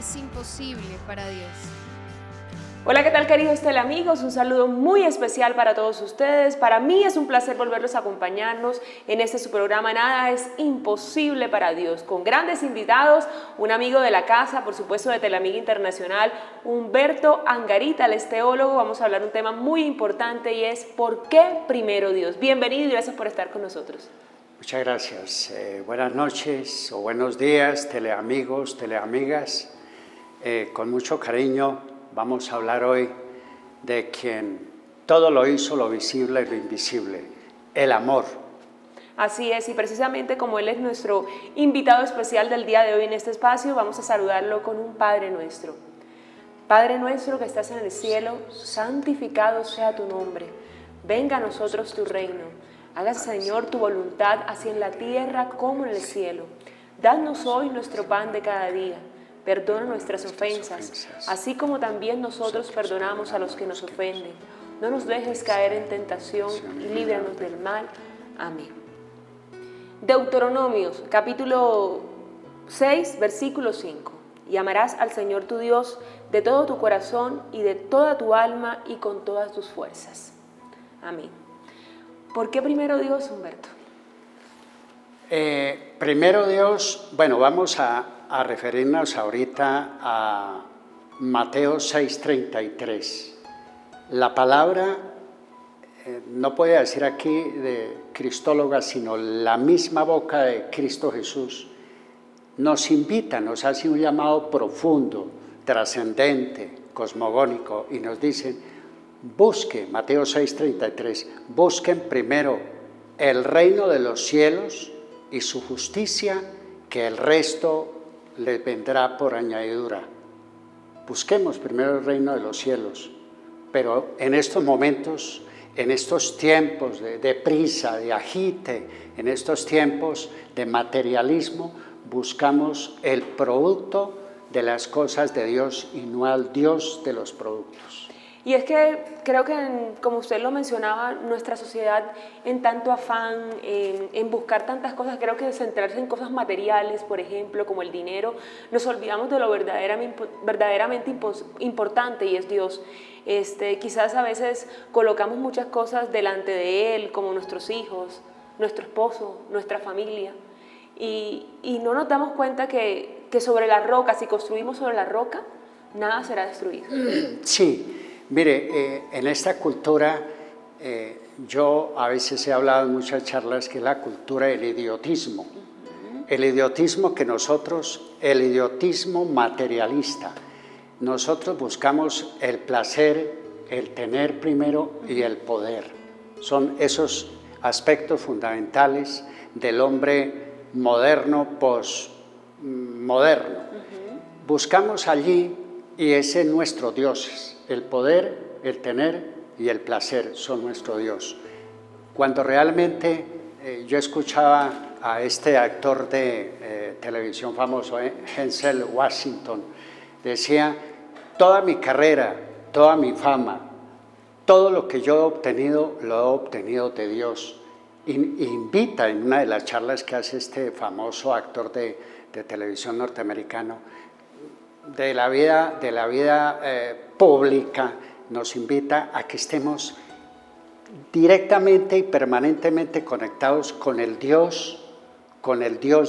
es imposible para Dios. Hola, ¿qué tal, queridos teleamigos? Un saludo muy especial para todos ustedes. Para mí es un placer volverlos a acompañarnos en este su programa Nada es imposible para Dios, con grandes invitados, un amigo de la casa, por supuesto de Teleamiga Internacional, Humberto Angarita, el teólogo. Vamos a hablar de un tema muy importante y es ¿por qué primero Dios? Bienvenido y gracias por estar con nosotros. Muchas gracias. Buenas noches o buenos días, teleamigos, teleamigas. Con mucho cariño vamos a hablar hoy de quien todo lo hizo, lo visible y lo invisible, el amor. Así es, y precisamente como él es nuestro invitado especial del día de hoy en este espacio, vamos a saludarlo con un Padre Nuestro. Padre nuestro que estás en el cielo, santificado sea tu nombre. Venga a nosotros tu reino. Hágase, Señor, tu voluntad, así en la tierra como en el cielo. Danos hoy nuestro pan de cada día. Perdona nuestras ofensas, así como también nosotros perdonamos a los que nos ofenden. No nos dejes caer en tentación y líbranos del mal. Amén. Deuteronomios, capítulo 6, versículo 5. Y amarás al Señor tu Dios de todo tu corazón y de toda tu alma y con todas tus fuerzas. Amén. ¿Por qué primero Dios, Humberto? Primero Dios, bueno, vamos a referirnos ahorita a Mateo 6:33. La palabra, no puede decir aquí de cristóloga, sino la misma boca de Cristo Jesús, nos invita, nos hace un llamado profundo, trascendente, cosmogónico, y nos dice, busque, Mateo 6:33, busquen primero el reino de los cielos y su justicia, que el resto les vendrá por añadidura. Busquemos primero el reino de los cielos, pero en estos momentos, en estos tiempos de prisa, de agite, en estos tiempos de materialismo, buscamos el producto de las cosas de Dios y no al Dios de los productos. Y es que creo que, como usted lo mencionaba, nuestra sociedad en tanto afán, en buscar tantas cosas, creo que centrarse en cosas materiales, por ejemplo, como el dinero, nos olvidamos de lo verdaderamente importante y es Dios. Quizás a veces colocamos muchas cosas delante de Él, como nuestros hijos, nuestro esposo, nuestra familia, y no nos damos cuenta que sobre la roca, si construimos sobre la roca, nada será destruido. Sí. Mire, en esta cultura, yo a veces he hablado en muchas charlas que es la cultura del idiotismo. El idiotismo que el idiotismo materialista. Nosotros buscamos el placer, el tener primero y el poder. Son esos aspectos fundamentales del hombre moderno, postmoderno. Buscamos allí y ese es nuestro Dios. El poder, el tener y el placer son nuestro Dios. Cuando realmente yo escuchaba a este actor de televisión famoso, Denzel Washington, decía, toda mi carrera, toda mi fama, todo lo que yo he obtenido, lo he obtenido de Dios. Invita en una de las charlas que hace este famoso actor de televisión norteamericano, de la vida pública, nos invita a que estemos directamente y permanentemente conectados con el Dios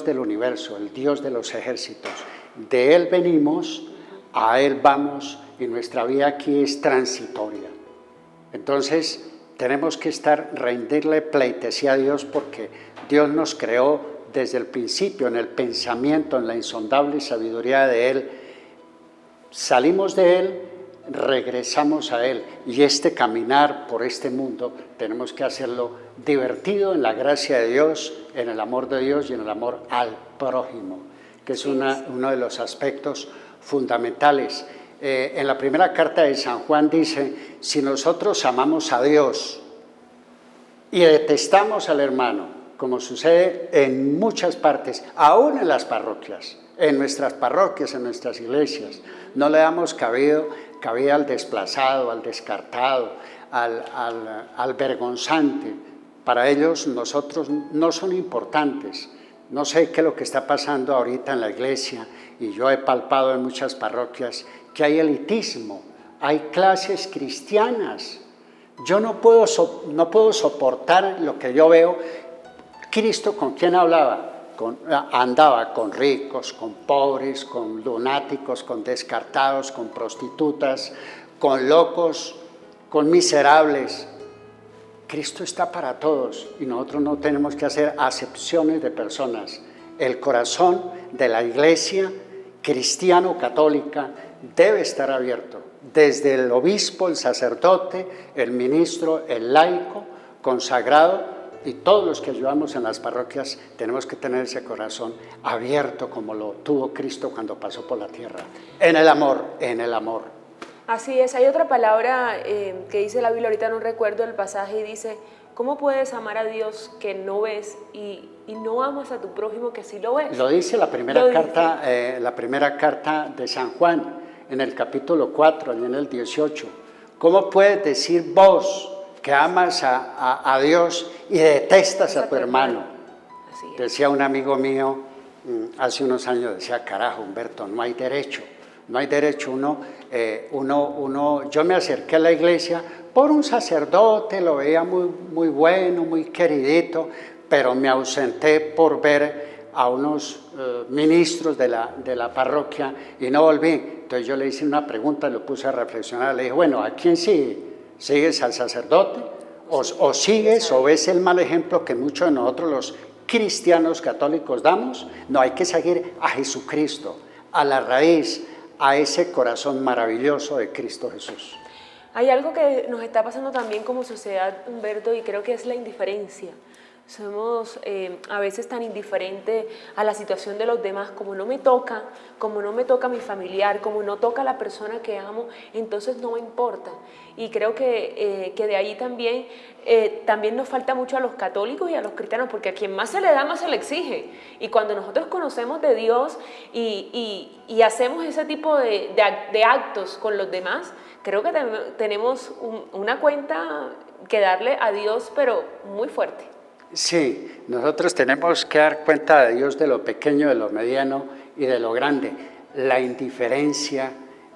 del universo, el Dios de los ejércitos. De Él venimos, a Él vamos y nuestra vida aquí es transitoria. Entonces tenemos que rendirle pleitesía a Dios porque Dios nos creó desde el principio en el pensamiento, en la insondable sabiduría de Él. Salimos de Él, regresamos a Él y este caminar por este mundo tenemos que hacerlo divertido en la gracia de Dios, en el amor de Dios y en el amor al prójimo, que es uno de los aspectos fundamentales. En la primera carta de San Juan dice, si nosotros amamos a Dios y detestamos al hermano, como sucede en muchas partes, aún en las parroquias, en nuestras parroquias, en nuestras iglesias, no le damos cabida al desplazado, al descartado, al vergonzante. Para ellos nosotros no son importantes. No sé qué es lo que está pasando ahorita en la iglesia, y yo he palpado en muchas parroquias que hay elitismo, hay clases cristianas. Yo no puedo soportar lo que yo veo. Cristo, ¿con quién hablaba? Andaba con ricos, con pobres, con lunáticos, con descartados, con prostitutas, con locos, con miserables. Cristo está para todos y nosotros no tenemos que hacer acepciones de personas. El corazón de la iglesia cristiano-católica debe estar abierto, desde el obispo, el sacerdote, el ministro, el laico, consagrado, y todos los que ayudamos en las parroquias tenemos que tener ese corazón abierto como lo tuvo Cristo cuando pasó por la tierra. En el amor, en el amor. Así es, hay otra palabra que dice la Biblia, ahorita no recuerdo el pasaje, y dice, ¿cómo puedes amar a Dios que no ves y no amas a tu prójimo que sí lo ves? Lo dice la primera carta de San Juan, en el capítulo 4, allí en el 18. ¿Cómo puedes decir vos que amas a Dios y detestas a tu hermano? Así es. Decía un amigo mío hace unos años, decía, carajo, Humberto, no hay derecho. No hay derecho, yo me acerqué a la iglesia por un sacerdote, lo veía muy bueno, muy queridito, pero me ausenté por ver a unos ministros de la parroquia y no volví. Entonces yo le hice una pregunta, lo puse a reflexionar, le dije, bueno, ¿a quién sigue? ¿Sigues al sacerdote? ¿O sigues o ves el mal ejemplo que muchos de nosotros los cristianos católicos damos? No, hay que seguir a Jesucristo, a la raíz, a ese corazón maravilloso de Cristo Jesús. Hay algo que nos está pasando también como sociedad, Humberto, y creo que es la indiferencia. Somos a veces tan indiferentes a la situación de los demás, como no me toca a mi familiar, como no toca a la persona que amo, entonces no me importa. Y creo que de ahí también nos falta mucho a los católicos y a los cristianos, porque a quien más se le da, más se le exige. Y cuando nosotros conocemos de Dios y hacemos ese tipo de actos con los demás, creo que tenemos una cuenta que darle a Dios, pero muy fuerte. Sí, nosotros tenemos que dar cuenta de Dios de lo pequeño, de lo mediano y de lo grande. La indiferencia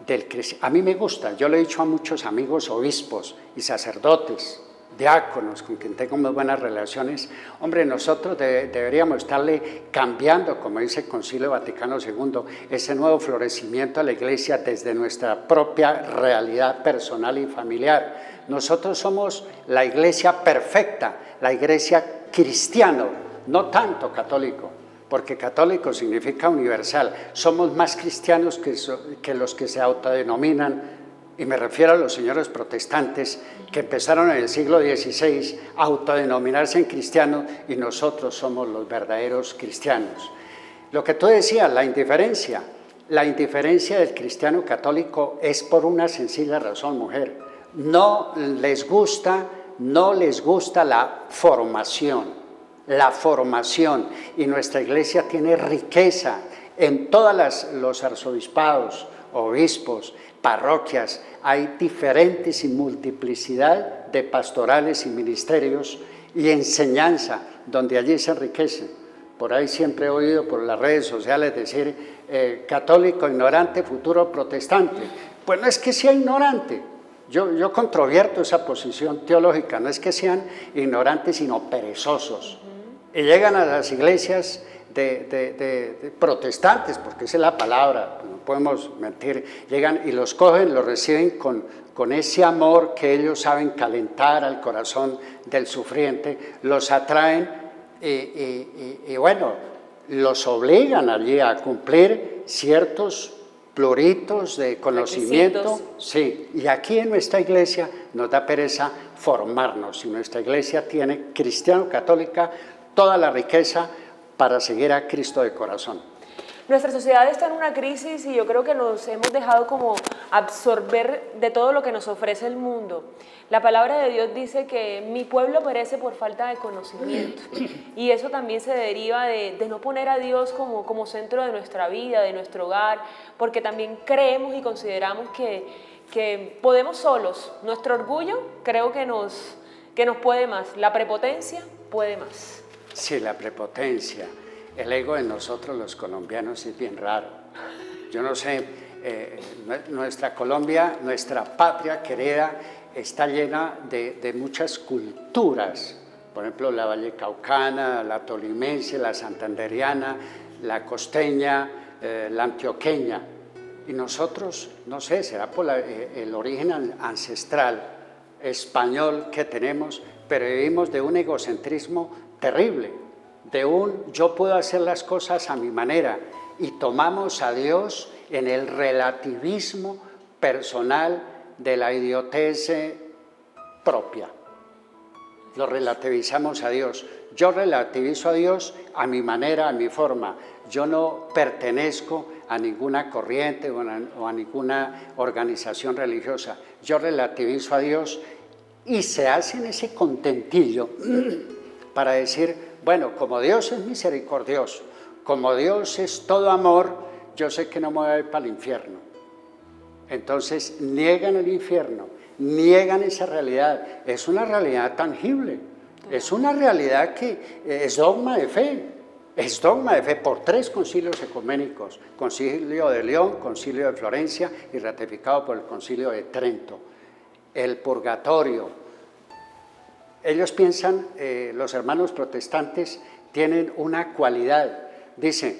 del cristiano. A mí me gusta, yo le he dicho a muchos amigos obispos y sacerdotes, diáconos, con quien tengo muy buenas relaciones, hombre, nosotros deberíamos estarle cambiando, como dice el Concilio Vaticano II, ese nuevo florecimiento a la iglesia desde nuestra propia realidad personal y familiar. Nosotros somos la iglesia perfecta, la iglesia cristiana, no tanto católico, porque católico significa universal. Somos más cristianos que los que se autodenominan, y me refiero a los señores protestantes que empezaron en el siglo XVI a autodenominarse en cristianos, y nosotros somos los verdaderos cristianos. Lo que tú decías, la indiferencia del cristiano católico es por una sencilla razón, mujer. No les gusta la formación, y nuestra iglesia tiene riqueza en todos los arzobispados, obispos, parroquias, hay diferentes y multiplicidad de pastorales y ministerios y enseñanza, donde allí se enriquecen. Por ahí siempre he oído por las redes sociales decir católico ignorante, futuro protestante. Pues no es que sea ignorante. Yo controvierto esa posición teológica, no es que sean ignorantes, sino perezosos. Y llegan a las iglesias de protestantes, porque esa es la palabra, no podemos mentir, llegan y los cogen, los reciben con ese amor que ellos saben calentar al corazón del sufriente, los atraen y bueno, los obligan allí a cumplir ciertos pluritos de conocimiento. Requisitos. Sí, y aquí en nuestra iglesia nos da pereza formarnos, y nuestra iglesia tiene, cristiano-católica, toda la riqueza para seguir a Cristo de corazón. Nuestra sociedad está en una crisis y yo creo que nos hemos dejado como absorber de todo lo que nos ofrece el mundo. La palabra de Dios dice que mi pueblo perece por falta de conocimiento, y eso también se deriva de no poner a Dios como centro de nuestra vida, de nuestro hogar, porque también creemos y consideramos que podemos solos. Nuestro orgullo creo que nos puede más, la prepotencia puede más. Sí, la prepotencia. El ego de nosotros los colombianos es bien raro. Yo no sé, nuestra Colombia, nuestra patria querida, está llena de muchas culturas. Por ejemplo, la vallecaucana, la tolimense, la santanderiana, la costeña, la antioqueña. Y nosotros, no sé, será por el origen ancestral español que tenemos, pero vivimos de un egocentrismo terrible, de un yo puedo hacer las cosas a mi manera, y tomamos a Dios en el relativismo personal de la idiotez propia. Lo relativizamos a Dios. Yo relativizo a Dios a mi manera, a mi forma. Yo no pertenezco a ninguna corriente o a ninguna organización religiosa. Yo relativizo a Dios y se hacen ese contentillo para decir, bueno, como Dios es misericordioso, como Dios es todo amor, yo sé que no me voy a ir para el infierno. Entonces niegan el infierno, niegan esa realidad. Es una realidad tangible, es una realidad que es dogma de fe. Es dogma de fe por 3 concilios ecuménicos, Concilio de León, Concilio de Florencia y ratificado por el Concilio de Trento. El purgatorio. Ellos piensan, los hermanos protestantes tienen una cualidad. Dicen,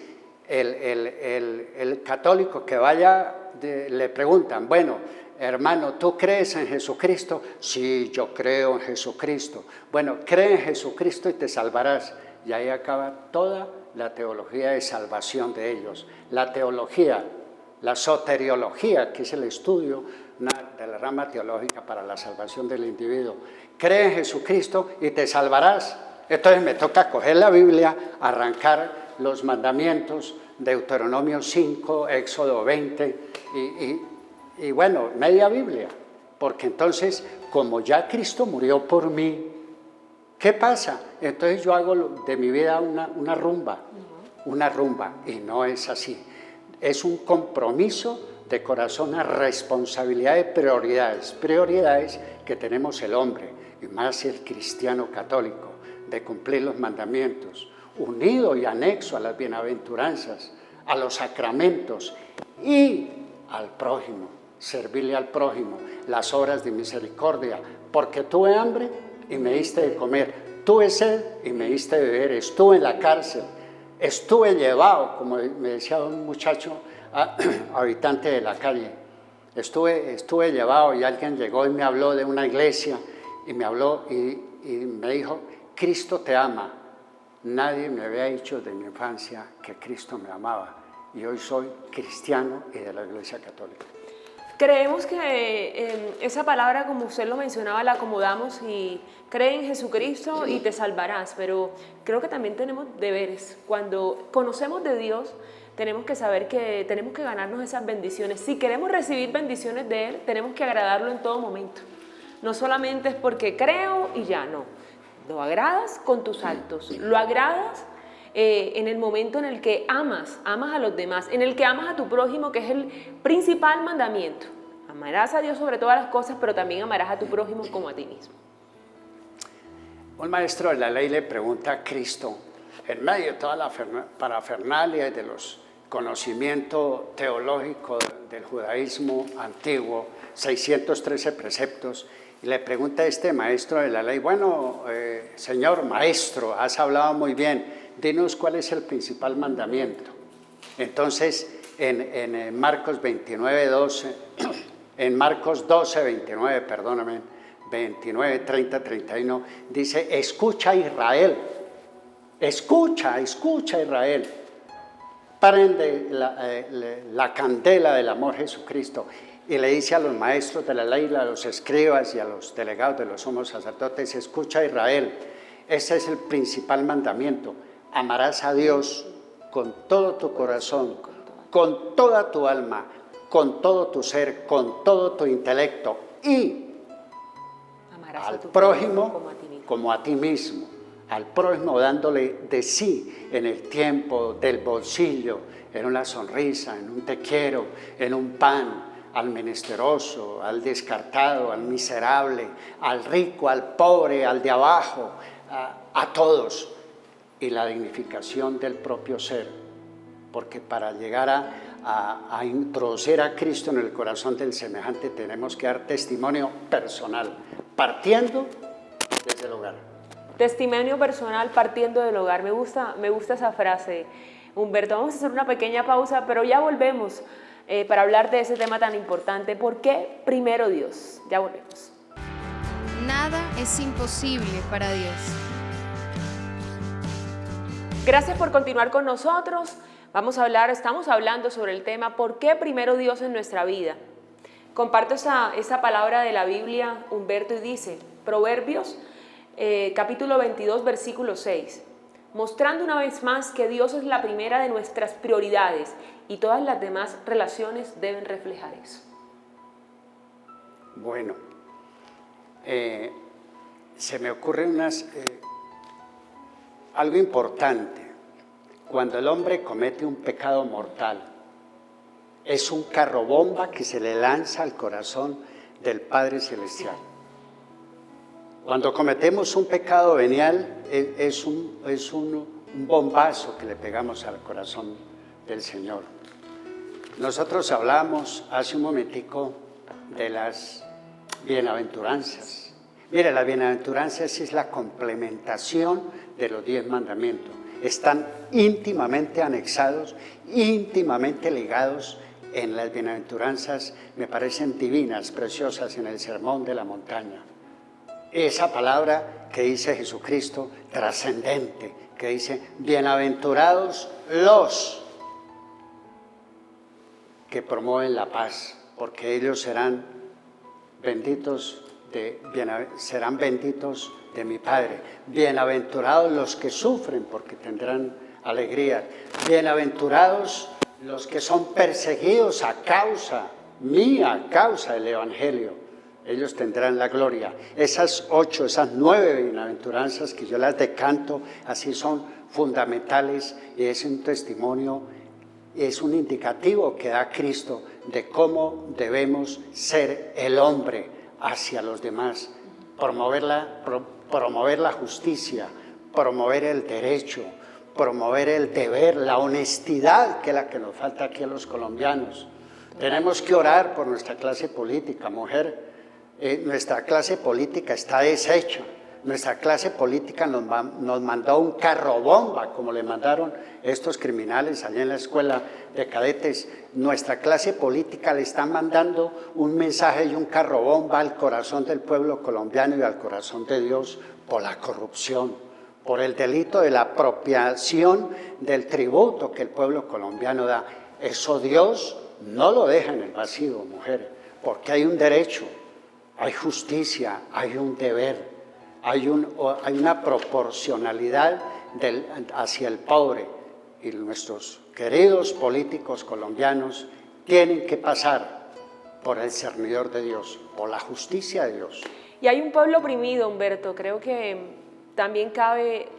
el católico que vaya, le preguntan, bueno, hermano, ¿tú crees en Jesucristo? Sí, yo creo en Jesucristo. Bueno, cree en Jesucristo y te salvarás. Y ahí acaba toda la teología de salvación de ellos. La teología, la soteriología, que es el estudio de la rama teológica para la salvación del individuo. Cree en Jesucristo y te salvarás. Entonces me toca coger la Biblia, arrancar los mandamientos, Deuteronomio 5, Éxodo 20 y bueno, media Biblia. Porque entonces, como ya Cristo murió por mí, ¿qué pasa? Entonces yo hago de mi vida una rumba, y no es así. Es un compromiso de corazón, una responsabilidad de prioridades que tenemos el hombre, y más el cristiano católico, de cumplir los mandamientos, unido y anexo a las bienaventuranzas, a los sacramentos y al prójimo, servirle al prójimo, las obras de misericordia, porque tuve hambre y me diste de comer, tuve sed y me diste de beber, estuve en la cárcel, estuve llevado, como me decía un muchacho habitante de la calle, estuve llevado, y alguien llegó y me habló de una iglesia y me habló y me dijo, Cristo te ama. Nadie me había dicho de mi infancia que Cristo me amaba, y hoy soy cristiano y de la Iglesia Católica. Creemos que esa palabra, como usted lo mencionaba, la acomodamos y cree en Jesucristo y te salvarás, pero creo que también tenemos deberes. Cuando conocemos de Dios, tenemos que saber que tenemos que ganarnos esas bendiciones. Si queremos recibir bendiciones de Él, tenemos que agradarlo en todo momento. No solamente es porque creo y ya, no. Lo agradas con tus actos, lo agradas en el momento en el que amas a los demás, en el que amas a tu prójimo, que es el principal mandamiento. Amarás a Dios sobre todas las cosas, pero también amarás a tu prójimo como a ti mismo. Un maestro de la ley le pregunta a Cristo, en medio de toda la parafernalia y de los conocimientos teológicos del judaísmo antiguo, 613 preceptos, y le pregunta a este maestro de la ley, bueno, señor maestro, has hablado muy bien, dinos cuál es el principal mandamiento. Entonces, en Marcos 12, 29, 30, 31, dice, escucha Israel, escucha Israel, prende la candela del amor Jesucristo. Y le dice a los maestros de la ley, a los escribas y a los delegados de los sumos sacerdotes, escucha Israel, ese es el principal mandamiento, amarás a Dios con todo tu corazón, con toda tu alma, con todo tu ser, con todo tu intelecto, y amarás al prójimo como a ti mismo, al prójimo dándole de sí en el tiempo, del bolsillo, en una sonrisa, en un te quiero, en un pan, al menesteroso, al descartado, al miserable, al rico, al pobre, al de abajo, a todos. y la dignificación del propio ser, porque para llegar a introducir a Cristo en el corazón del semejante tenemos que dar testimonio personal, partiendo desde el hogar. Testimonio personal partiendo del hogar. Me gusta esa frase, Humberto. Vamos a hacer una pequeña pausa, pero ya volvemos para hablar de ese tema tan importante. ¿Por qué primero Dios? Ya volvemos. Nada es imposible para Dios. Gracias por continuar con nosotros. Estamos hablando sobre el tema ¿por qué primero Dios en nuestra vida? Comparto esa palabra de la Biblia, Humberto, y dice, Proverbios, capítulo 22, versículo 6, mostrando una vez más que Dios es la primera de nuestras prioridades y todas las demás relaciones deben reflejar eso. Bueno, se me ocurre algo importante. Cuando el hombre comete un pecado mortal, es un carro bomba que se le lanza al corazón del Padre Celestial. Cuando cometemos un pecado venial, es un bombazo que le pegamos al corazón del Señor. Nosotros hablamos hace un momentico de las bienaventuranzas. Mire, las bienaventuranzas es la complementación de los 10 mandamientos. Están íntimamente anexados, íntimamente ligados en las bienaventuranzas, me parecen divinas, preciosas en el Sermón de la Montaña. Esa palabra que dice Jesucristo, trascendente, que dice, bienaventurados los que promueven la paz, porque ellos serán benditos de mi Padre. Bienaventurados los que sufren, porque tendrán alegría. Bienaventurados los que son perseguidos a causa mía, a causa del Evangelio. Ellos tendrán la gloria. Esas 9 bienaventuranzas que yo las decanto, así son fundamentales y es un testimonio, es un indicativo que da Cristo de cómo debemos ser el hombre hacia los demás, promover la justicia, promover el derecho, promover el deber, la honestidad, que es la que nos falta aquí a los colombianos. Tenemos que orar por nuestra clase política, mujer. Nuestra clase política está deshecha. Nuestra clase política nos mandó un carro bomba, como le mandaron estos criminales allá en la escuela de cadetes. Nuestra clase política le está mandando un mensaje y un carro bomba al corazón del pueblo colombiano y al corazón de Dios por la corrupción, por el delito de la apropiación del tributo que el pueblo colombiano da. Eso Dios no lo deja en el vacío, mujer, porque hay un derecho, hay justicia, hay un deber. Hay una proporcionalidad hacia el pobre y nuestros queridos políticos colombianos tienen que pasar por el cernidor de Dios, por la justicia de Dios. Y hay un pueblo oprimido, Humberto. Creo que también cabe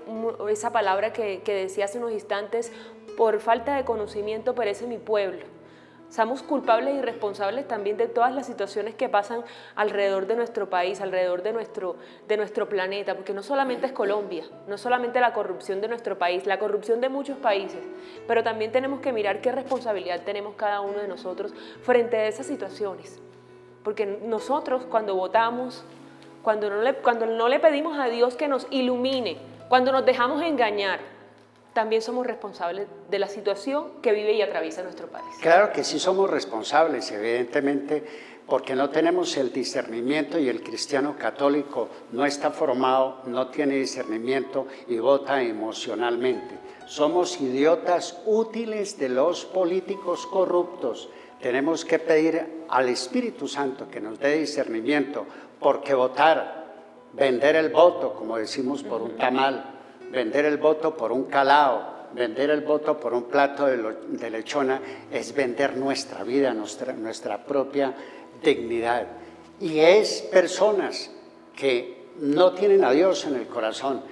esa palabra que decía hace unos instantes, por falta de conocimiento perece mi pueblo. Somos culpables y responsables también de todas las situaciones que pasan alrededor de nuestro país, alrededor de nuestro planeta, porque no solamente es Colombia, no solamente la corrupción de nuestro país, la corrupción de muchos países, pero también tenemos que mirar qué responsabilidad tenemos cada uno de nosotros frente a esas situaciones. Porque nosotros cuando votamos, cuando no le pedimos a Dios que nos ilumine, cuando nos dejamos engañar, también somos responsables de la situación que vive y atraviesa nuestro país. Claro que sí somos responsables, evidentemente, porque no tenemos el discernimiento y el cristiano católico no está formado, no tiene discernimiento y vota emocionalmente. Somos idiotas útiles de los políticos corruptos. Tenemos que pedir al Espíritu Santo que nos dé discernimiento, porque votar, vender el voto, como decimos, por un tamal, vender el voto por un calao, vender el voto por un plato de lechona, es vender nuestra vida, nuestra propia dignidad. Y es personas que no tienen a Dios en el corazón.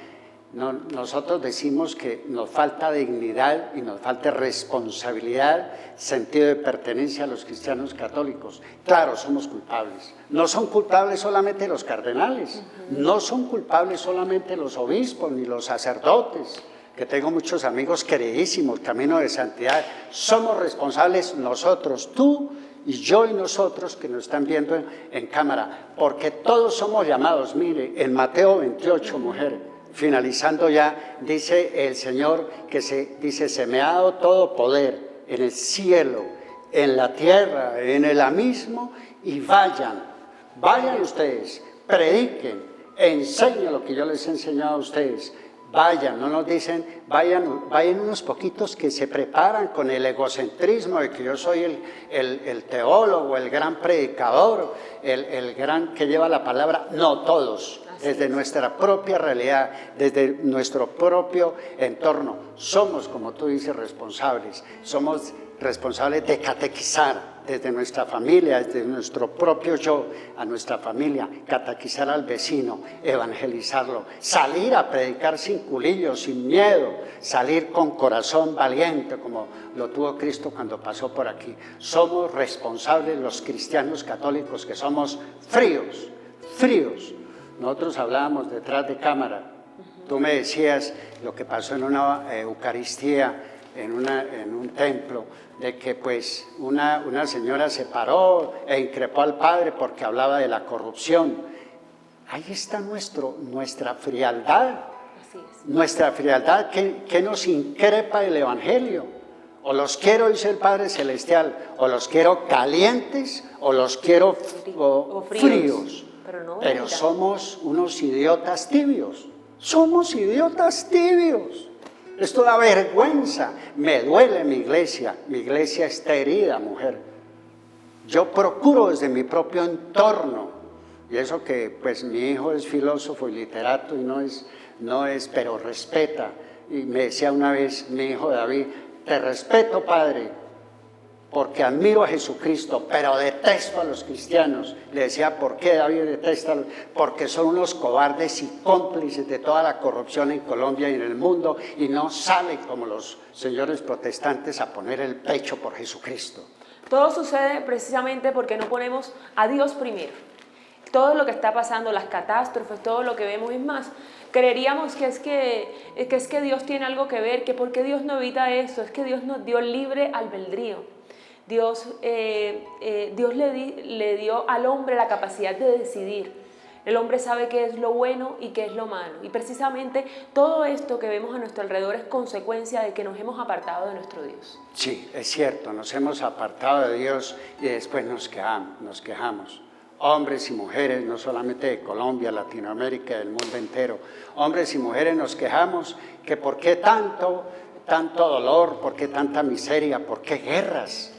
Nosotros decimos que nos falta dignidad y nos falta responsabilidad, sentido de pertenencia a los cristianos católicos. Claro, somos culpables. No son culpables solamente los cardenales, no son culpables solamente los obispos ni los sacerdotes, que tengo muchos amigos queridísimos, camino de santidad. Somos responsables nosotros, tú y yo y nosotros que nos están viendo en cámara, porque todos somos llamados. Mire, en Mateo 28, mujer, finalizando ya, dice el Señor dice, se me ha dado todo poder en el cielo, en la tierra, en el abismo, y vayan ustedes, prediquen, enseñen lo que yo les he enseñado a ustedes. Vayan, no nos dicen, vayan unos poquitos que se preparan con el egocentrismo de que yo soy el teólogo, el gran predicador, el gran que lleva la palabra. No, todos, desde nuestra propia realidad, desde nuestro propio entorno, somos, como tú dices, responsables. Somos responsables de catequizar desde nuestra familia, desde nuestro propio yo, a nuestra familia, catequizar al vecino, evangelizarlo, salir a predicar sin culillos, sin miedo, salir con corazón valiente, como lo tuvo Cristo cuando pasó por aquí. Somos responsables los cristianos católicos, que somos fríos. Nosotros hablábamos detrás de cámara. Tú me decías lo que pasó en una Eucaristía, en un templo, de que pues una señora se paró e increpó al padre porque hablaba de la corrupción. Ahí está nuestra frialdad. Así es. Nuestra frialdad que nos increpa el Evangelio. O los quiero, dice el Padre Celestial, o los quiero calientes, o los quiero fríos. Pero somos unos idiotas tibios. Somos idiotas tibios. Esto da vergüenza. Me duele mi iglesia está herida, mujer. Yo procuro desde mi propio entorno, y eso que pues mi hijo es filósofo y literato y no es, pero respeta. Y me decía una vez mi hijo David, te respeto, padre, porque admiro a Jesucristo, pero detesto a los cristianos. Le decía, ¿por qué David detesta? Porque son unos cobardes y cómplices de toda la corrupción en Colombia y en el mundo, y no salen como los señores protestantes a poner el pecho por Jesucristo. Todo sucede precisamente porque no ponemos a Dios primero. Todo lo que está pasando, las catástrofes, todo lo que vemos, es más, creeríamos que es que Dios tiene algo que ver, que porque Dios no evita eso, es que Dios nos dio libre albedrío. Dios le dio al hombre la capacidad de decidir. El hombre sabe qué es lo bueno y qué es lo malo. Y precisamente todo esto que vemos a nuestro alrededor es consecuencia de que nos hemos apartado de nuestro Dios. Sí, es cierto, nos hemos apartado de Dios y después nos quejamos. Hombres y mujeres, no solamente de Colombia, Latinoamérica, del mundo entero. Hombres y mujeres nos quejamos que por qué tanto dolor, por qué tanta miseria, por qué guerras.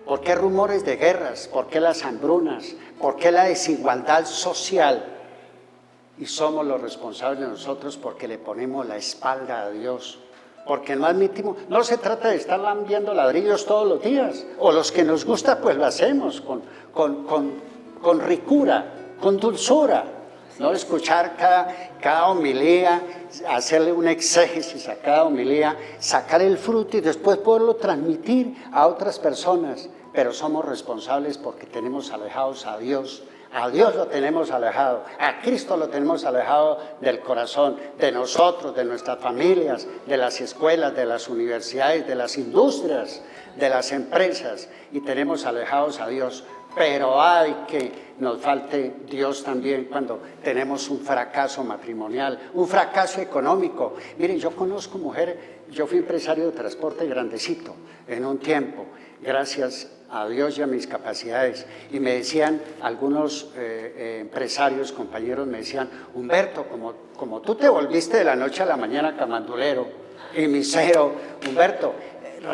¿Por qué rumores de guerras? ¿Por qué las hambrunas? ¿Por qué la desigualdad social? Y somos los responsables nosotros porque le ponemos la espalda a Dios. Porque no admitimos, no se trata de estar lambiendo ladrillos todos los días. O los que nos gusta, pues lo hacemos con ricura, con dulzura. No escuchar cada homilía, hacerle una exégesis a cada homilía, sacar el fruto y después poderlo transmitir a otras personas. Pero somos responsables porque tenemos alejados a Dios. A Dios lo tenemos alejado, a Cristo lo tenemos alejado del corazón, de nosotros, de nuestras familias, de las escuelas, de las universidades, de las industrias, de las empresas, y tenemos alejados a Dios. Pero hay que nos falte Dios también cuando tenemos un fracaso matrimonial, un fracaso económico. Miren, yo conozco mujeres, yo fui empresario de transporte grandecito en un tiempo, gracias a Dios y a mis capacidades. Y me decían algunos empresarios, compañeros, me decían, Humberto, como tú te volviste de la noche a la mañana camandulero y misero, Humberto,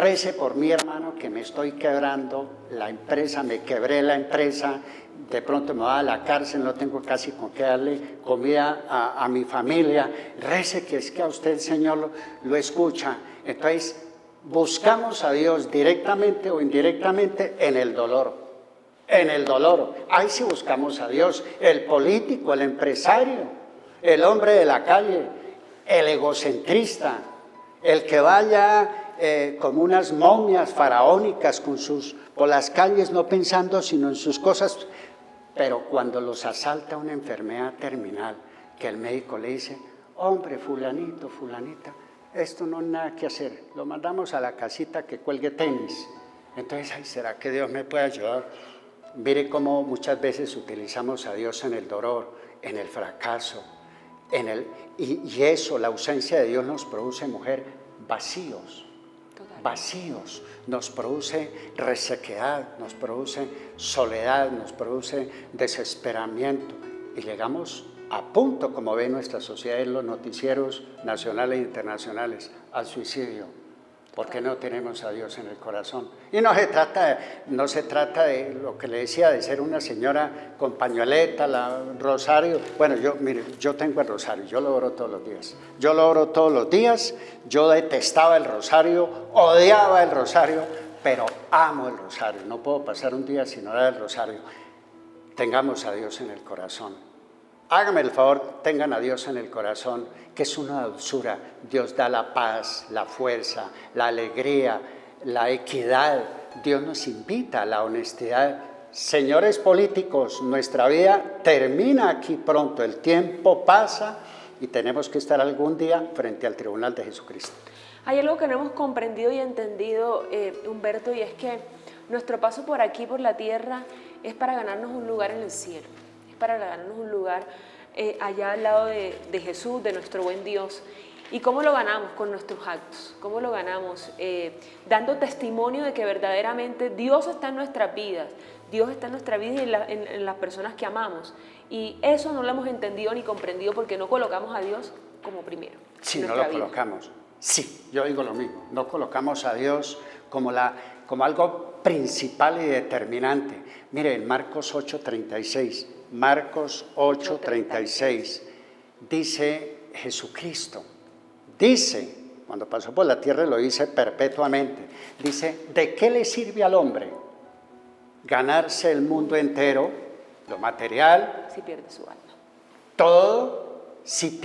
rece por mi hermano que me estoy quebrando la empresa, me quebré la empresa, de pronto me va a la cárcel, no tengo casi con qué darle comida a mi familia, rece que es que a usted el Señor lo escucha. Entonces buscamos a Dios directamente o indirectamente en el dolor. En el dolor, ahí sí buscamos a Dios. El político, el empresario, el hombre de la calle, el egocentrista, el que vaya como unas momias faraónicas por las calles no pensando sino en sus cosas, pero cuando los asalta una enfermedad terminal, que el médico le dice, hombre, fulanito, fulanita, esto no es nada que hacer, lo mandamos a la casita que cuelgue tenis. Entonces, ay, ¿será que Dios me puede ayudar? Mire cómo muchas veces utilizamos a Dios en el dolor, en el fracaso, y eso, la ausencia de Dios nos produce, mujer, vacíos. Vacíos, nos produce resequedad, nos produce soledad, nos produce desesperamiento y llegamos a punto, como ve nuestra sociedad en los noticieros nacionales e internacionales, al suicidio, porque no tenemos a Dios en el corazón. Y no se trata de lo que le decía, de ser una señora con pañoleta, rosario. Bueno, yo tengo el rosario, yo lo oro todos los días. Yo lo oro todos los días, yo detestaba el rosario, odiaba el rosario, pero amo el rosario. No puedo pasar un día sin orar el rosario. Tengamos a Dios en el corazón. Hágame el favor, tengan a Dios en el corazón, que es una dulzura. Dios da la paz, la fuerza, la alegría, la equidad. Dios nos invita a la honestidad. Señores políticos, nuestra vida termina aquí pronto, el tiempo pasa y tenemos que estar algún día frente al tribunal de Jesucristo. Hay algo que no hemos comprendido y entendido, Humberto, y es que nuestro paso por aquí, por la tierra, es para ganarnos un lugar en el cielo. Para ganarnos un lugar allá al lado de Jesús, de nuestro buen Dios. ¿Y cómo lo ganamos? Con nuestros actos. ¿Cómo lo ganamos? Dando testimonio de que verdaderamente Dios está en nuestras vidas. Dios está en nuestra vida y en las personas que amamos. Y eso no lo hemos entendido ni comprendido porque no colocamos a Dios como primero. Sí, no lo colocamos. Sí, yo digo lo mismo. No colocamos a Dios como algo principal y determinante. Mire, en Marcos 8:36. Marcos 8:36 dice Jesucristo, cuando pasó por la tierra lo dice perpetuamente, dice, ¿de qué le sirve al hombre ganarse el mundo entero, lo material, si pierde su alma? Todo, si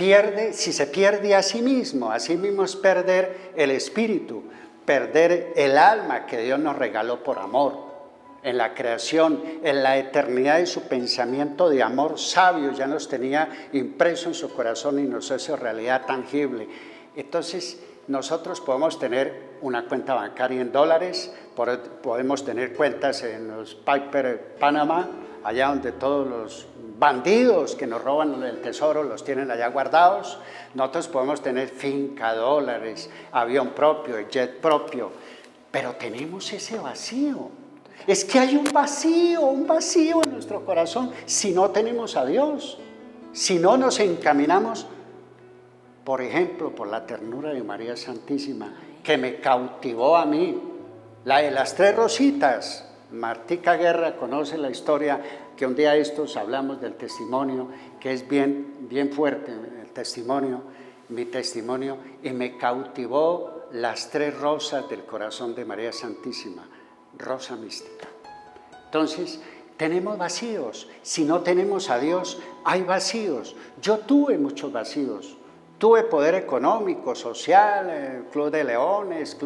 se pierde a sí mismo es perder el espíritu, perder el alma que Dios nos regaló por amor. En la creación, en la eternidad de su pensamiento de amor sabio, ya nos tenía impreso en su corazón y nos hizo realidad tangible. Entonces, nosotros podemos tener una cuenta bancaria en dólares, podemos tener cuentas en los Piper Panamá, allá donde todos los bandidos que nos roban el tesoro los tienen allá guardados. Nosotros podemos tener finca, dólares, avión propio, jet propio, pero tenemos ese vacío. Es que hay un vacío en nuestro corazón si no tenemos a Dios, si no nos encaminamos, por ejemplo, por la ternura de María Santísima, que me cautivó a mí, la de las 3 rositas. Martica Guerra conoce la historia, que un día estos hablamos del testimonio, que es bien fuerte el testimonio, mi testimonio, y me cautivó las 3 rosas del corazón de María Santísima. Rosa mística. Entonces, tenemos vacíos. Si no tenemos a Dios, hay vacíos. Yo tuve muchos vacíos. Tuve poder económico, social, club de leones,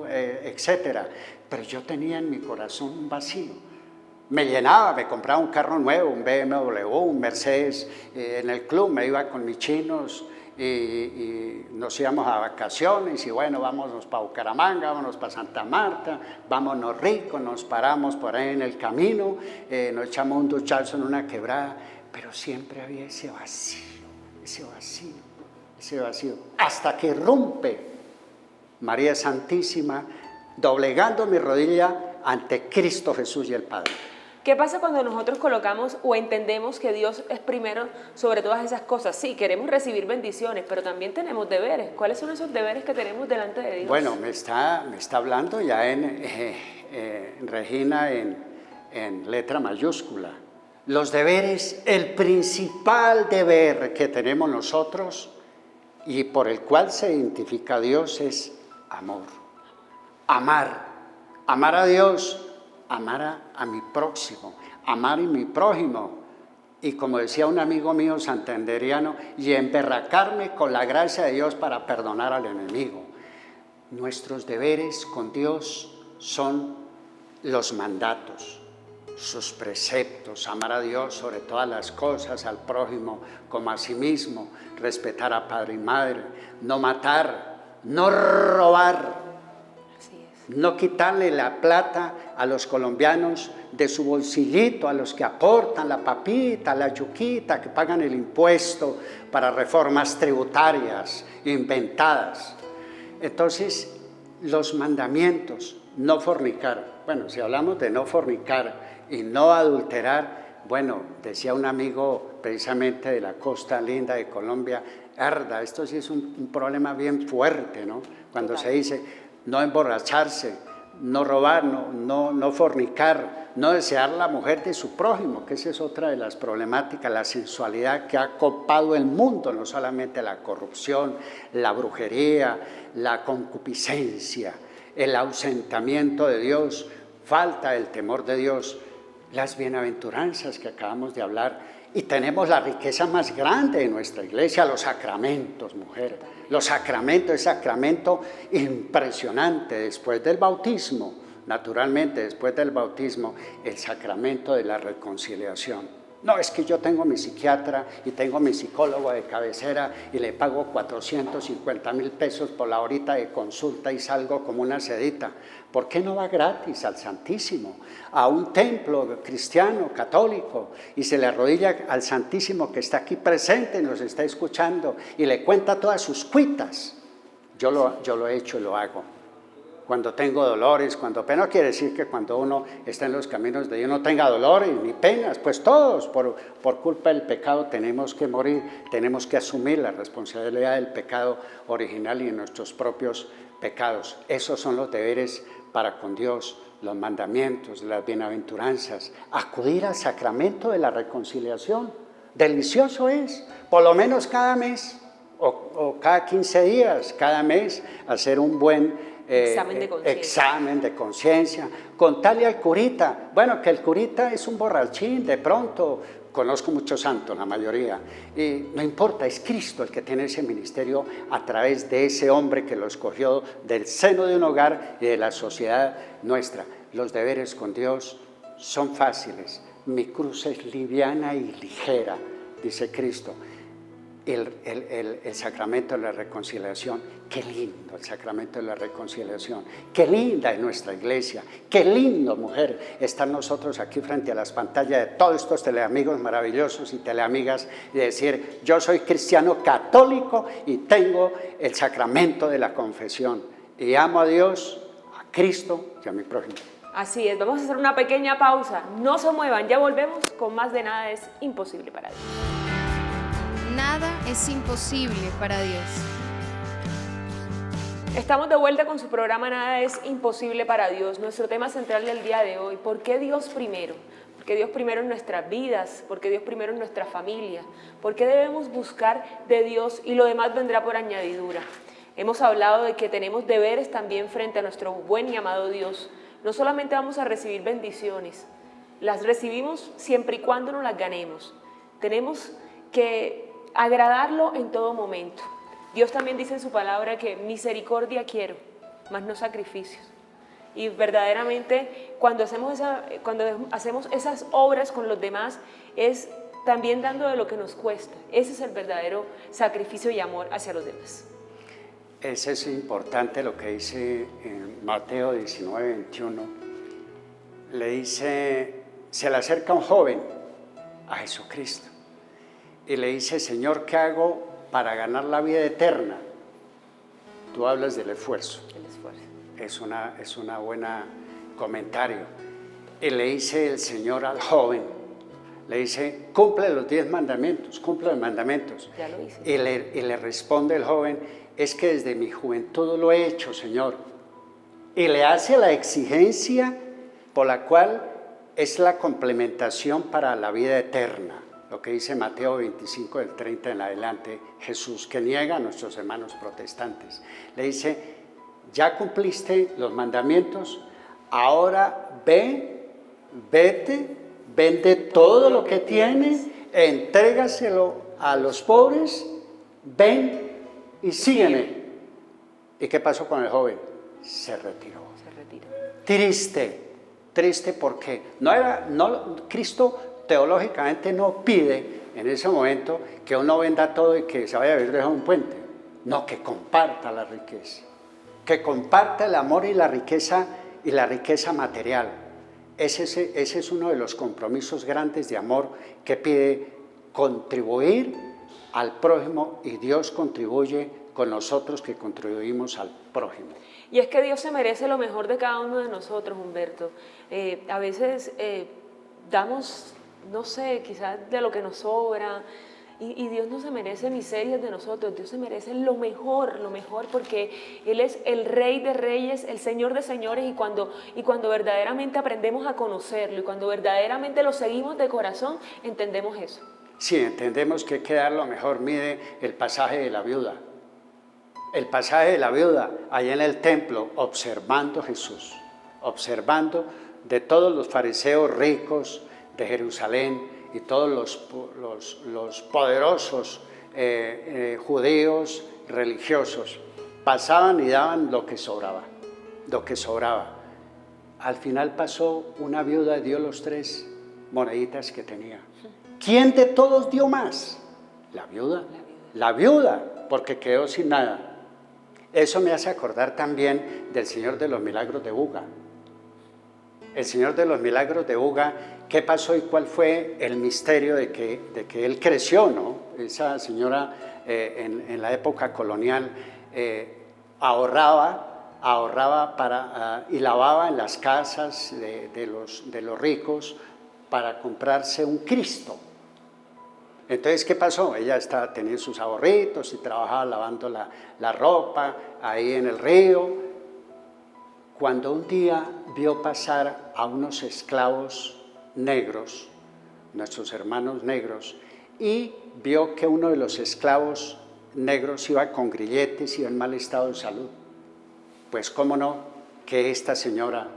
etcétera. Pero yo tenía en mi corazón un vacío. Me llenaba, me compraba un carro nuevo, un BMW, un Mercedes. En el club me iba con mis chinos y nos íbamos a vacaciones y bueno, vámonos para Bucaramanga, vámonos para Santa Marta, vámonos ricos, nos paramos por ahí en el camino, nos echamos un duchazo en una quebrada, pero siempre había ese vacío, hasta que rompe María Santísima, doblegando mi rodilla ante Cristo Jesús y el Padre. ¿Qué pasa cuando nosotros colocamos o entendemos que Dios es primero sobre todas esas cosas? Sí, queremos recibir bendiciones, pero también tenemos deberes. ¿Cuáles son esos deberes que tenemos delante de Dios? Bueno, me está hablando ya Regina en letra mayúscula. Los deberes, el principal deber que tenemos nosotros y por el cual se identifica a Dios es amor. Amar a Dios, amar a mi próximo, amar a mi prójimo. Y como decía un amigo mío santanderiano, y emberracarme con la gracia de Dios para perdonar al enemigo. Nuestros deberes con Dios son los mandatos, sus preceptos, amar a Dios sobre todas las cosas, al prójimo como a sí mismo, respetar a padre y madre, no matar, no robar, Así es. no quitarle la plata a los colombianos de su bolsillito, a los que aportan la papita, la yuquita, que pagan el impuesto para reformas tributarias inventadas. Entonces, los mandamientos, no fornicar. Bueno, si hablamos de no fornicar y no adulterar, bueno, decía un amigo precisamente de la costa linda de Colombia, Arda, esto sí es un problema bien fuerte, ¿no? Cuando se dice no emborracharse, no robar, no fornicar, no desear la mujer de su prójimo, que esa es otra de las problemáticas, la sensualidad que ha copado el mundo, no solamente la corrupción, la brujería, la concupiscencia, el ausentamiento de Dios, falta del temor de Dios, las bienaventuranzas que acabamos de hablar. Y tenemos la riqueza más grande de nuestra iglesia, los sacramentos, mujer. Los sacramentos, es sacramento impresionante después del bautismo. Naturalmente, después del bautismo, el sacramento de la reconciliación. No, es que yo tengo mi psiquiatra y tengo mi psicólogo de cabecera y le pago 450,000 pesos por la horita de consulta y salgo como una sedita. ¿Por qué no va gratis al Santísimo, a un templo cristiano, católico, y se le arrodilla al Santísimo que está aquí presente y nos está escuchando y le cuenta todas sus cuitas? Yo lo he hecho y lo hago. Cuando tengo dolores, no quiere decir que cuando uno está en los caminos de Dios no tenga dolores ni penas, pues todos por culpa del pecado tenemos que morir, tenemos que asumir la responsabilidad del pecado original y de nuestros propios pecados. Esos son los deberes para con Dios, los mandamientos, las bienaventuranzas, acudir al sacramento de la reconciliación. Delicioso es, por lo menos cada mes o cada 15 días, cada mes, hacer un buen examen de conciencia, contarle al curita, bueno, que el curita es un borrachín, de pronto, conozco muchos santos, la mayoría, y no importa, es Cristo el que tiene ese ministerio a través de ese hombre que lo escogió del seno de un hogar y de la sociedad nuestra. Los deberes con Dios son fáciles, mi cruz es liviana y ligera, dice Cristo. El sacramento de la reconciliación, qué lindo el sacramento de la reconciliación, qué linda es nuestra iglesia, qué lindo, mujer, estar nosotros aquí frente a las pantallas de todos estos teleamigos maravillosos y teleamigas y decir, yo soy cristiano católico y tengo el sacramento de la confesión y amo a Dios, a Cristo y a mi prójimo. Así es, vamos a hacer una pequeña pausa, no se muevan, ya volvemos con más de Nada es Imposible para Dios. Nada es imposible para Dios. Estamos de vuelta con su programa Nada es Imposible para Dios. Nuestro tema central del día de hoy, ¿por qué Dios primero? ¿Por qué Dios primero en nuestras vidas? ¿Por qué Dios primero en nuestra familia? ¿Por qué debemos buscar de Dios y lo demás vendrá por añadidura? Hemos hablado de que tenemos deberes también frente a nuestro buen y amado Dios. No solamente vamos a recibir bendiciones, las recibimos siempre y cuando nos las ganemos. Tenemos que agradarlo en todo momento. Dios también dice en su palabra que misericordia quiero, más no sacrificios. Y verdaderamente cuando hacemos esas obras con los demás es también dando de lo que nos cuesta. Ese es el verdadero sacrificio y amor hacia los demás. Eso es importante lo que dice en Mateo 19:21. Le dice, se le acerca un joven a Jesucristo y le dice, Señor, ¿qué hago para ganar la vida eterna? Tú hablas del esfuerzo. El esfuerzo. Es una buena comentario. Y le dice el Señor al joven, le dice, cumple los 10 mandamientos, cumple los mandamientos. Ya lo hice. Y le responde el joven, es que desde mi juventud lo he hecho, Señor. Y le hace la exigencia por la cual es la complementación para la vida eterna. Lo que dice Mateo 25, del 30 en adelante, Jesús, que niega a nuestros hermanos protestantes. Le dice, ya cumpliste los mandamientos, ahora vete, vende todo lo que tienes, entrégaselo a los pobres, ven y sígueme. ¿Y qué pasó con el joven? Se retiró. Triste porque Cristo teológicamente no pide en ese momento que uno venda todo y que se vaya a vivir debajo de un puente. no, que comparta la riqueza, que comparta el amor y la riqueza material. Ese es uno de los compromisos grandes de amor que pide contribuir al prójimo, y Dios contribuye con nosotros que contribuimos al prójimo. Y es que Dios se merece lo mejor de cada uno de nosotros, Humberto. A veces damos, no sé, quizás de lo que nos sobra, y Dios no se merece miserias de nosotros. Dios se merece lo mejor, porque Él es el Rey de Reyes, el Señor de Señores, y cuando verdaderamente aprendemos a conocerlo, y cuando verdaderamente lo seguimos de corazón, entendemos eso. Sí, entendemos que hay que dar lo mejor. Mire el pasaje de la viuda. El pasaje de la viuda, allá en el templo, observando Jesús, observando de todos los fariseos ricos de Jerusalén y todos los poderosos judíos religiosos, pasaban y daban lo que sobraba, lo que sobraba. Al final pasó una viuda y dio los 3 moneditas que tenía. ¿Quién de todos dio más? La viuda. La viuda, porque quedó sin nada. Eso me hace acordar también del Señor de los Milagros de Buga. El Señor de los Milagros de Buga, ¿qué pasó y cuál fue el misterio de que él creció, ¿no? Esa señora en la época colonial ahorraba y lavaba en las casas de los ricos para comprarse un Cristo. Entonces, ¿qué pasó? Ella tenía sus ahorritos y trabajaba lavando la ropa ahí en el río, cuando un día vio pasar a unos esclavos negros, nuestros hermanos negros, y vio que uno de los esclavos negros iba con grilletes, iba en mal estado de salud. Pues cómo no, que esta señora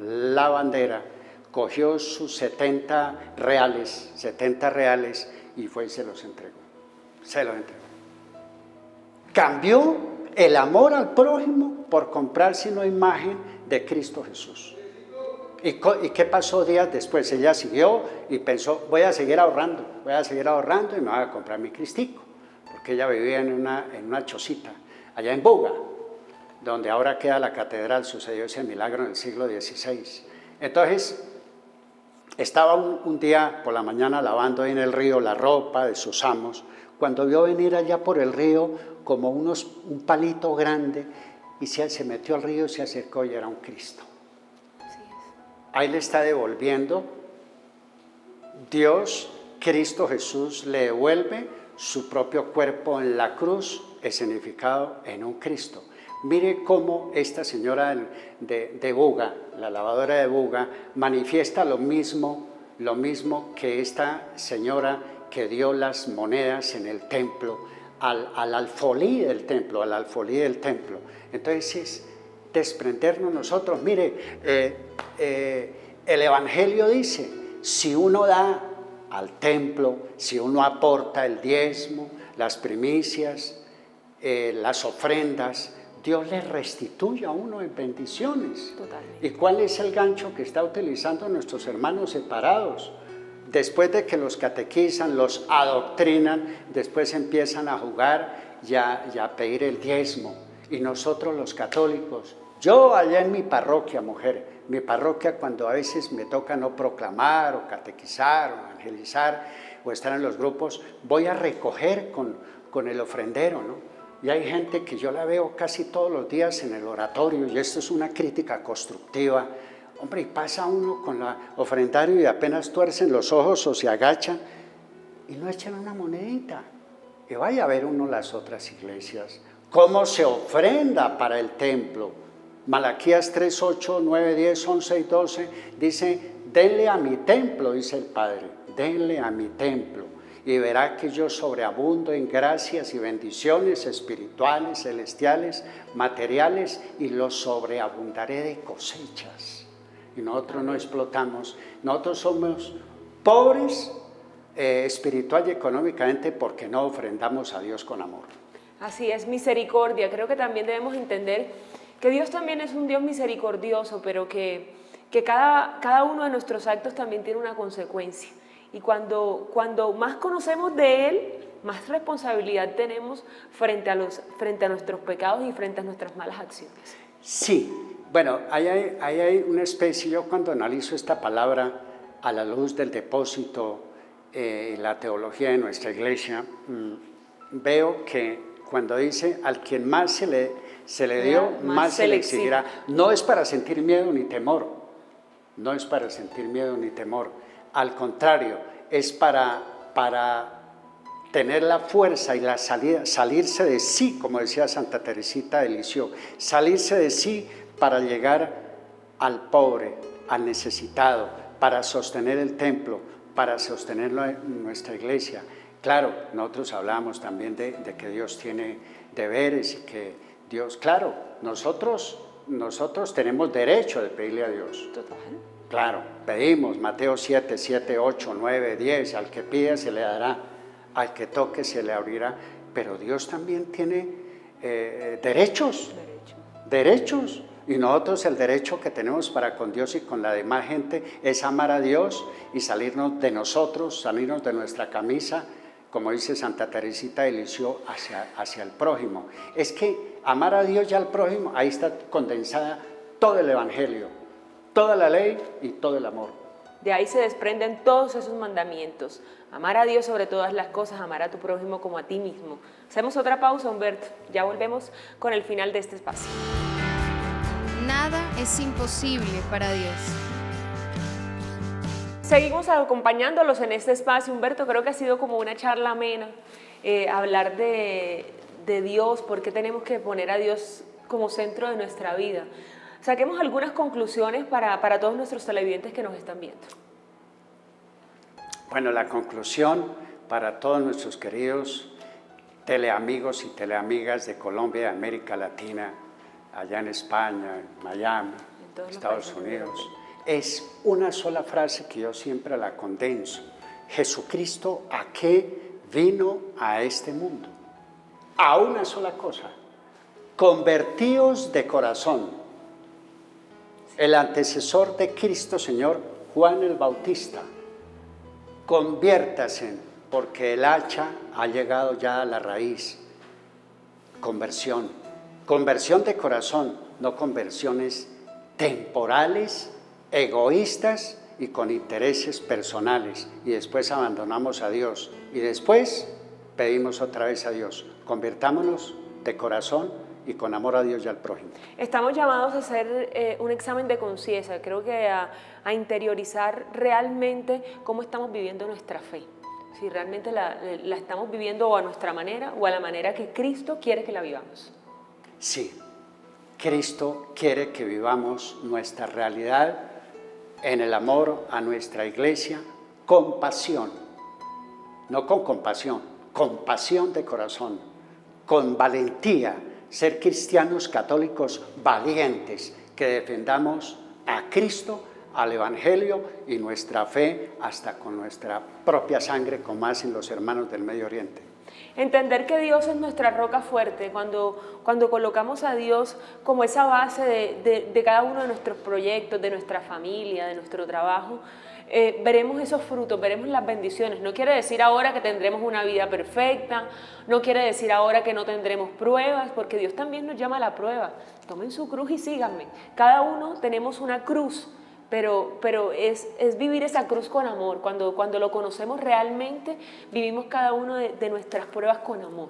lavandera cogió sus 70 reales, y fue y se los entregó. Cambió el amor al prójimo por comprarse una imagen de Cristo Jesús. ¿Y qué pasó días después? Ella siguió y pensó, voy a seguir ahorrando y me voy a comprar mi Cristico, porque ella vivía en una chocita, allá en Buga, donde ahora queda la catedral. Sucedió ese milagro en el siglo XVI. Entonces, estaba un día por la mañana lavando ahí en el río la ropa de sus amos, cuando vio venir allá por el río como un palito grande, y se metió al río, se acercó y era un Cristo. Ahí le está devolviendo Dios, Cristo Jesús le devuelve su propio cuerpo en la cruz, escenificado en un Cristo. Mire cómo esta señora de Buga, la lavadora de Buga, manifiesta lo mismo que esta señora que dio las monedas en el templo, al alfolí del templo, Entonces es desprendernos nosotros. Mire, el Evangelio dice, si uno da al templo, si uno aporta el diezmo, las primicias, las ofrendas, Dios le restituye a uno en bendiciones. Totalmente. ¿Y cuál es el gancho que está utilizando nuestros hermanos separados? Después de que los catequizan, los adoctrinan, después empiezan a jugar y a pedir el diezmo. Y nosotros los católicos, yo allá en mi parroquia, mi parroquia, cuando a veces me toca no proclamar o catequizar o evangelizar o estar en los grupos, voy a recoger con el ofrendero, ¿no? Y hay gente que yo la veo casi todos los días en el oratorio, y esto es una crítica constructiva. Hombre, y pasa uno con el ofrendario y apenas tuercen los ojos o se agachan y no echan una monedita. Y vaya a ver uno las otras iglesias, cómo se ofrenda para el templo. Malaquías 3, 8, 9, 10, 11 y 12 dice, denle a mi templo, dice el Padre, denle a mi templo. Y verá que yo sobreabundo en gracias y bendiciones espirituales, celestiales, materiales, y los sobreabundaré de cosechas. Y nosotros no explotamos, nosotros somos pobres espiritual y económicamente porque no ofrendamos a Dios con amor. Así es, misericordia. Creo que también debemos entender que Dios también es un Dios misericordioso, pero que cada uno de nuestros actos también tiene una consecuencia. Y cuando más conocemos de Él, más responsabilidad tenemos frente a nuestros pecados y frente a nuestras malas acciones. Sí, bueno, ahí hay una especie, yo cuando analizo esta palabra a la luz del depósito, la teología de nuestra iglesia, veo que cuando dice al quien más se le dio, más se le exigirá. No es para sentir miedo ni temor, no es para sentir miedo ni temor, al contrario, es para tener la fuerza y la salida, salirse de sí, como decía Santa Teresita de Lisieux, salirse de sí para llegar al pobre, al necesitado, para sostener el templo, para sostener nuestra iglesia. Claro, nosotros hablamos también de que Dios tiene deberes y que Dios, claro, nosotros tenemos derecho de pedirle a Dios. Total. Claro, pedimos, Mateo 7, 8, 9, 10, al que pida se le dará, al que toque se le abrirá, pero Dios también tiene derechos, y nosotros el derecho que tenemos para con Dios y con la demás gente es amar a Dios y salirnos de nosotros, salirnos de nuestra camisa, como dice Santa Teresita de Lisieux, hacia el prójimo. Es que amar a Dios y al prójimo, ahí está condensada todo el Evangelio, toda la ley y todo el amor. De ahí se desprenden todos esos mandamientos. Amar a Dios sobre todas las cosas, amar a tu prójimo como a ti mismo. Hacemos otra pausa, Humberto. Ya volvemos con el final de este espacio. Nada es imposible para Dios. Seguimos acompañándolos en este espacio, Humberto. Creo que ha sido como una charla amena, hablar de Dios, por qué tenemos que poner a Dios como centro de nuestra vida. Saquemos algunas conclusiones para todos nuestros televidentes que nos están viendo. Bueno, la conclusión para todos nuestros queridos teleamigos y teleamigas de Colombia y de América Latina, allá en España, en Miami, en Estados Unidos, es una sola frase que yo siempre la condenso. Jesucristo, ¿a qué vino a este mundo? A una sola cosa: convertíos de corazón. El antecesor de Cristo Señor, Juan el Bautista: conviértase, porque el hacha ha llegado ya a la raíz. Conversión de corazón, no conversiones temporales, egoístas y con intereses personales, y después abandonamos a Dios y después pedimos otra vez a Dios. Convirtámonos de corazón y con amor a Dios y al prójimo. Estamos llamados a hacer un examen de conciencia, creo que a interiorizar realmente cómo estamos viviendo nuestra fe. Si realmente la estamos viviendo o a nuestra manera o a la manera que Cristo quiere que la vivamos. Sí, Cristo quiere que vivamos nuestra realidad en el amor a nuestra iglesia con pasión, no con compasión, con pasión de corazón, con valentía, ser cristianos católicos valientes, que defendamos a Cristo, al Evangelio y nuestra fe hasta con nuestra propia sangre, como hacen los hermanos del Medio Oriente. Entender que Dios es nuestra roca fuerte, cuando colocamos a Dios como esa base de cada uno de nuestros proyectos, de nuestra familia, de nuestro trabajo, veremos esos frutos, veremos las bendiciones. No quiere decir ahora que tendremos una vida perfecta, no quiere decir ahora que no tendremos pruebas, porque Dios también nos llama a la prueba. Tomen su cruz y síganme. Cada uno tenemos una cruz, pero es vivir esa cruz con amor. Cuando lo conocemos realmente, vivimos cada uno de nuestras pruebas con amor.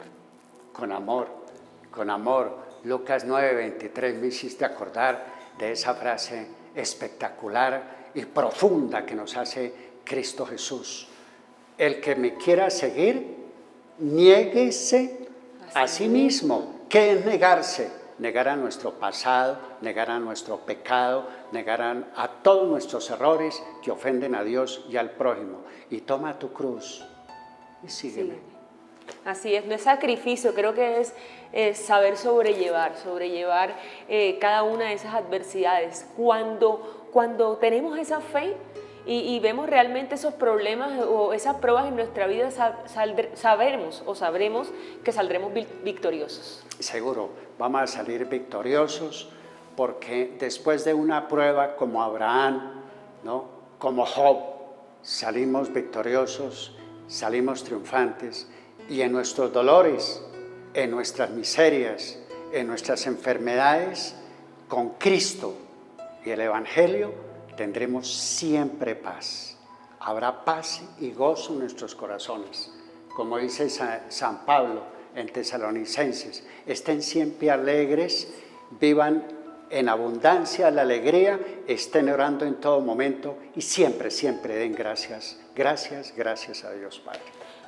Con amor, con amor. Lucas 9:23 me hiciste acordar de esa frase espectacular y profunda que nos hace Cristo Jesús. El que me quiera seguir, niéguese a sí mismo. ¿Qué es negarse? Negar a nuestro pasado, negar a nuestro pecado, negar a todos nuestros errores que ofenden a Dios y al prójimo. Y toma tu cruz y sígueme. Sí. Así es, no es sacrificio, creo que es saber sobrellevar cada una de esas adversidades. Cuando tenemos esa fe y vemos realmente esos problemas o esas pruebas en nuestra vida, sabremos que saldremos victoriosos. Seguro, vamos a salir victoriosos, porque después de una prueba como Abraham, ¿no?, como Job, salimos victoriosos, salimos triunfantes, y en nuestros dolores, en nuestras miserias, en nuestras enfermedades, con Cristo y el Evangelio tendremos siempre paz. Habrá paz y gozo en nuestros corazones. Como dice San Pablo en Tesalonicenses, estén siempre alegres, vivan en abundancia la alegría, estén orando en todo momento y siempre, siempre den gracias. Gracias, gracias a Dios Padre.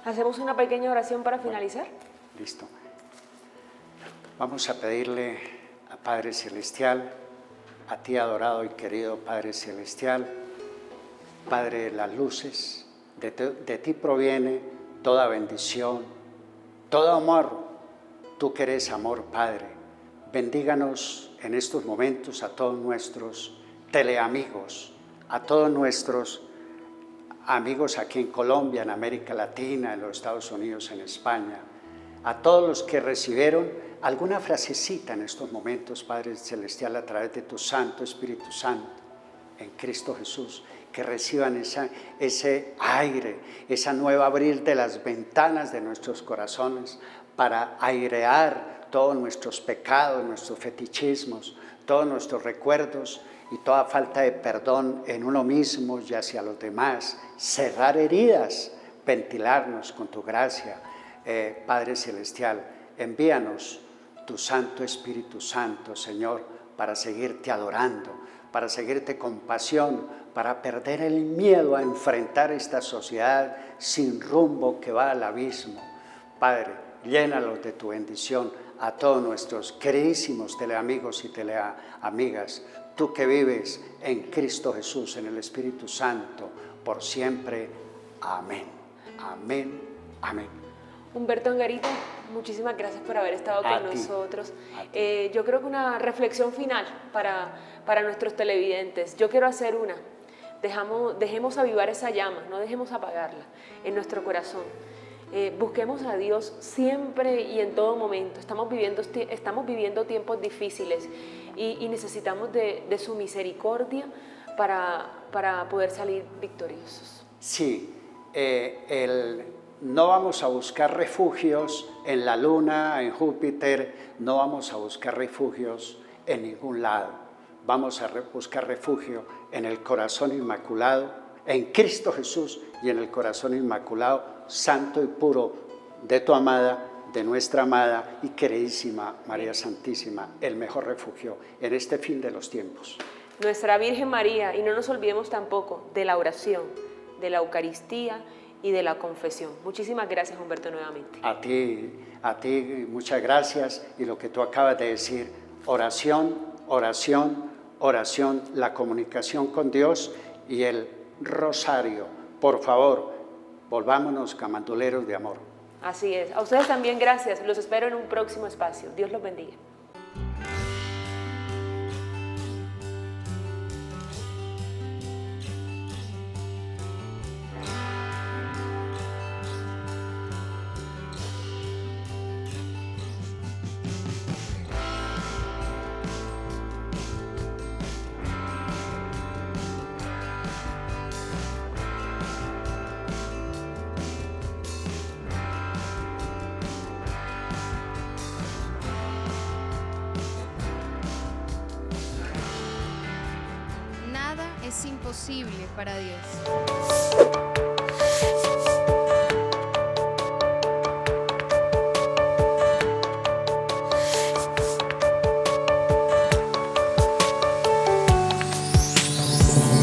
¿Hacemos una pequeña oración para finalizar? Listo. Vamos a pedirle a Padre Celestial, a ti adorado y querido Padre Celestial, Padre de las luces, de ti proviene toda bendición, todo amor. Tú que eres amor, Padre. Bendíganos en estos momentos a todos nuestros teleamigos, a todos nuestros amigos aquí en Colombia, en América Latina, en los Estados Unidos, en España, a todos los que recibieron alguna frasecita en estos momentos, Padre Celestial, a través de tu Santo Espíritu Santo, en Cristo Jesús, que reciban ese aire, esa nueva abrir de las ventanas de nuestros corazones para airear todos nuestros pecados, nuestros fetichismos, todos nuestros recuerdos y toda falta de perdón en uno mismo y hacia los demás, cerrar heridas, ventilarnos con tu gracia. Padre Celestial, envíanos tu Santo Espíritu Santo, Señor, para seguirte adorando, para seguirte con pasión, para perder el miedo a enfrentar esta sociedad sin rumbo que va al abismo. Padre, llénalos de tu bendición a todos nuestros queridísimos teleamigos y teleamigas, tú que vives en Cristo Jesús, en el Espíritu Santo, por siempre. Amén, amén, amén. Humberto Angarita, muchísimas gracias por haber estado con nosotros. Yo creo que una reflexión final para nuestros televidentes. Yo quiero hacer una. Dejemos avivar esa llama, no dejemos apagarla en nuestro corazón. Busquemos a Dios siempre y en todo momento. Estamos viviendo tiempos difíciles y necesitamos de su misericordia para poder salir victoriosos. Sí, no vamos a buscar refugios en la luna, en Júpiter, no vamos a buscar refugios en ningún lado. Vamos a buscar refugio en el corazón inmaculado, en Cristo Jesús y en el corazón inmaculado, santo y puro de tu amada, de nuestra amada y queridísima María Santísima, el mejor refugio en este fin de los tiempos. Nuestra Virgen María, y no nos olvidemos tampoco de la oración, de la Eucaristía y de la confesión. Muchísimas gracias, Humberto, nuevamente. A ti, muchas gracias. Y lo que tú acabas de decir, oración, oración, oración, la comunicación con Dios y el rosario. Por favor, volvámonos camanduleros de amor. Así es. A ustedes también gracias. Los espero en un próximo espacio. Dios los bendiga. Nada es imposible para Dios.